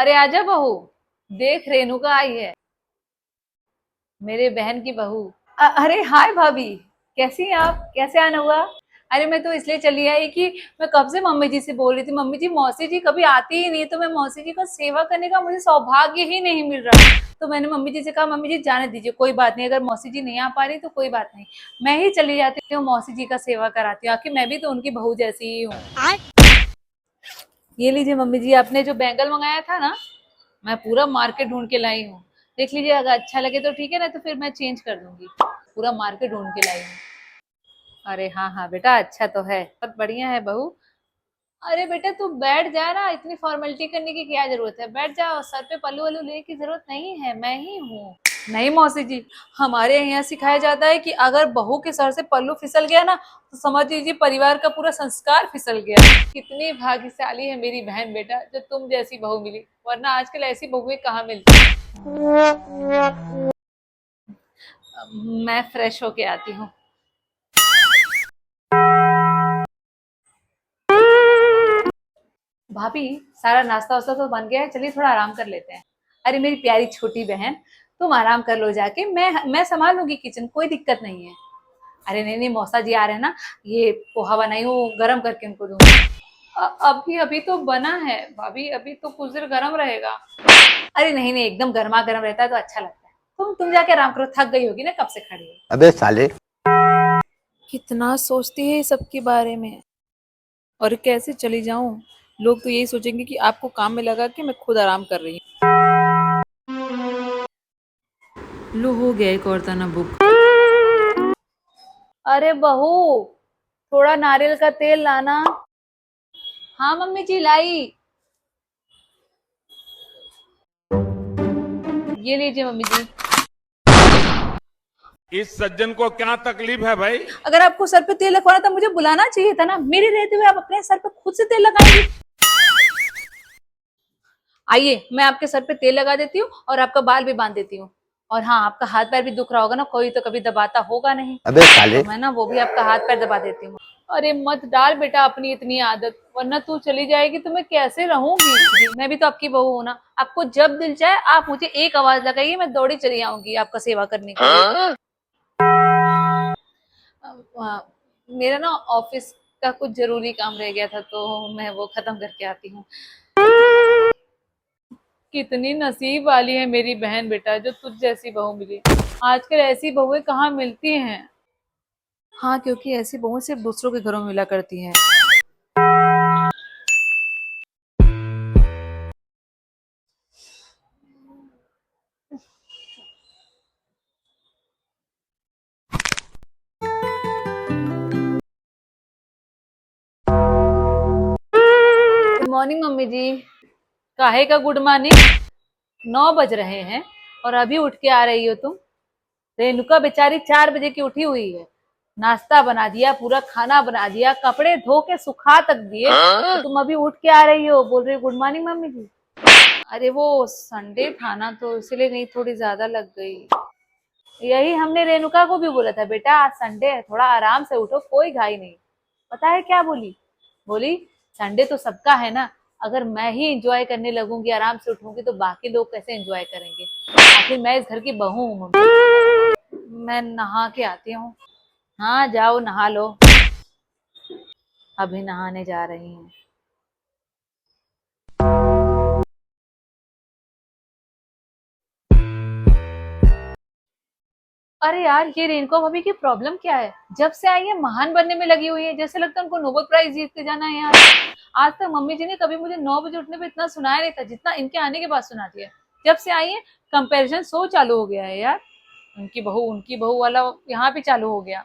अरे आजा बहू। देख रेणुका आई है, मेरे बहन की बहू। अरे हाय भाभी, कैसी हैं आप? कैसे आना हुआ? अरे मैं तो इसलिए चली आई कि मैं कब से मम्मी जी से बोल रही थी, मम्मी जी मौसी जी कभी आती ही नहीं, तो मैं मौसी जी का सेवा करने का मुझे सौभाग्य ही नहीं मिल रहा। तो मैंने मम्मी जी से कहा मम्मी जी जाने दीजिए, कोई बात नहीं, अगर मौसी जी नहीं आ पा रही तो कोई बात नहीं, मैं ही चली जाती हूँ, मौसी जी का सेवा कराती हूँ, आखिर मैं भी तो उनकी बहू जैसी ही हूँ। ये लीजिए मम्मी जी, आपने जो बैंगल मंगाया था ना, मैं पूरा मार्केट ढूंढ के लाई हूँ। देख लीजिए, अगर अच्छा लगे तो ठीक है, ना तो फिर मैं चेंज कर दूंगी। पूरा मार्केट ढूंढ के लाई हूँ। अरे हाँ हाँ बेटा, अच्छा तो है, बहुत बढ़िया है बहू। अरे बेटा तू बैठ जा ना, इतनी फॉर्मेलिटी करने की क्या जरूरत है, बैठ जाओ, सर पे पल्लू वल्लू लेने की जरूरत नहीं है, मैं ही हूँ। नहीं मौसी जी, हमारे यहाँ सिखाया जाता है कि अगर बहू के सर से पल्लू फिसल गया ना, तो समझ लीजिए परिवार का पूरा संस्कार फिसल गया। कितनी भाग्यशाली है मेरी बहन बेटा, जो तुम जैसी बहू मिली, वरना आजकल ऐसी बहुएं कहाँ मिलती। मैं फ्रेश होके आती हूँ। भाभी, सारा नाश्ता वास्ता तो बन गया है, चलिए थोड़ा आराम कर लेते हैं। अरे मेरी प्यारी छोटी बहन, तुम आराम कर लो जाके, मैं संभाल लूंगी किचन, कोई दिक्कत नहीं है। अरे नहीं नहीं, मौसा जी आ रहे हैं ना, ये पोहा बनाई हूँ, गरम करके उनको दूंगी। अभी अभी तो बना है भाभी, अभी तो कुछ देर गरम रहेगा। अरे नहीं नहीं, एकदम गर्मा गर्म रहता है तो अच्छा लगता है। तुम जाके आराम करो, थक गई होगी ना कब से खड़ी हो। अबे साले। कितना सोचती है सबके बारे में, और कैसे चली जाऊं? लोग तो यही सोचेंगे कि आपको काम में लगा के मैं खुद आराम कर रही हूँ। लो, हो गया एक और तना बुक। अरे बहू, थोड़ा नारियल का तेल लाना। हाँ मम्मी जी लाई। ये लीजिए मम्मी जी। इस सज्जन को क्या तकलीफ है भाई। अगर आपको सर पे तेल लगवाना था मुझे बुलाना चाहिए था ना, मेरे रहते हुए आप अपने सर पे खुद से तेल लगाएंगे। आइए, मैं आपके सर पे तेल लगा देती हूँ और आपका बाल भी बांध देती हूँ। और हाँ, आपका हाथ पैर भी दुख रहा होगा ना, कोई तो कभी दबाता होगा नहीं, अबे साले। तो मैं ना वो भी आपका हाथ पैर दबा देती हूँ। अरे मत डाल बेटा अपनी इतनी आदत, वरना तू चली जाएगी तो मैं कैसे रहूंगी। मैं भी तो आपकी बहू हूं ना, आपको जब दिल चाहे आप मुझे एक आवाज लगाइए, मैं दौड़ी चली आऊंगी आपका सेवा करने के लिए। मेरा ना ऑफिस का कुछ जरूरी काम रह गया था, तो मैं वो खत्म करके आती हूँ। कितनी नसीब वाली है मेरी बहन बेटा, जो तुझ जैसी बहू मिली। आजकल ऐसी बहुएं कहाँ मिलती हैं। हाँ, क्योंकि ऐसी बहुएं सिर्फ दूसरों के घरों में मिला करती हैं। गुड मॉर्निंग मम्मी जी। काहे का गुड मॉर्निंग? 9 बज रहे हैं और अभी उठ के आ रही हो तुम? रेणुका बेचारी 4 बजे की उठी हुई है, नाश्ता बना दिया, पूरा खाना बना दिया, कपड़े धो के सुखा तक दिए, तो तुम अभी उठ के आ रही हो, बोल रही हो गुड मॉर्निंग मम्मी जी। अरे वो संडे था ना, तो इसलिए नहीं, थोड़ी ज्यादा लग गई। यही हमने रेणुका को भी बोला था, बेटा आज संडे है, थोड़ा आराम से उठो, कोई घाई नहीं। पता है क्या बोली? बोली संडे तो सबका है ना, अगर मैं ही एंजॉय करने लगूंगी, आराम से उठूंगी, तो बाकी लोग कैसे एंजॉय करेंगे? आखिर मैं इस घर की बहू हूँ मम्मी। मैं नहा के आती हूँ। हाँ जाओ नहा लो, अभी नहाने जा रही हूँ। अरे यार, ये रेणुका भाभी की प्रॉब्लम क्या है? जब से आई है महान बनने में लगी हुई है, जैसे लगता है उनको नोबेल प्राइज जीत के जाना है यार। आज तक मम्मी जी ने कभी मुझे 9 बजे उठने पे इतना सुनाया नहीं था, जितना इनके आने के बाद सुना दिया। जब से आई है कंपैरिजन शो चालू हो गया है यार, उनकी बहू वाला यहाँ पे चालू हो गया।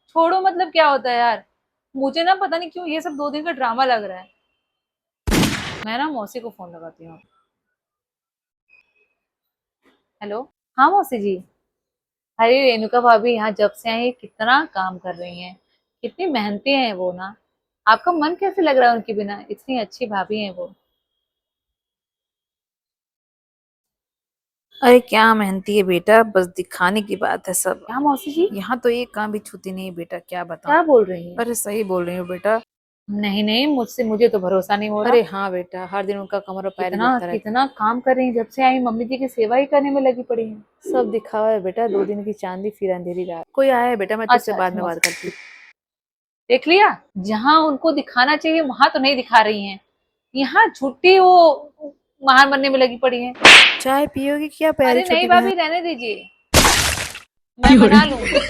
छोड़ो, मतलब क्या होता है यार, मुझे ना पता नहीं क्यों ये सब 2 दिन का ड्रामा लग रहा है। मैं ना मौसी को फोन लगाती हूँ। हेलो। हाँ मौसी जी। अरे रेणुका भाभी यहाँ जब से आई कितना काम कर रही हैं, कितनी मेहनती हैं वो ना। आपका मन कैसे लग रहा है उनके बिना, इतनी अच्छी भाभी हैं वो। अरे क्या मेहनती है बेटा, बस दिखाने की बात है सब। क्या मौसी जी, यहाँ तो एक काम भी छूती नहीं है बेटा, क्या बताऊं। क्या बोल रही है? अरे सही बोल रही हूँ बेटा, नहीं नहीं, मुझसे मुझे तो भरोसा नहीं हो रहा। अरे हाँ बेटा, हर दिन उनका कमर और पैर ही कितना दुखता रहता कितना काम कर रही हैं, जब से आई मम्मी जी की सेवा ही करने में लगी पड़ी हैं। है। सब दिखावा है बेटा, 2 दिन की चांदी फिर अंधेरी रात। कोई आया है बेटा, मैं तुझसे अच्छा बाद में अच्छा, बात करती हूँ। देख लिया, जहां उनको दिखाना चाहिए वहां तो नहीं दिखा रही हैं, यहाँ छुट्टी वो महान बनने में लगी पड़ी हैं। चाय पियोगी क्या प्यारी अरे नहीं छोटी बहन? भाभी, रहने दीजिए, मैं बना लूंगी।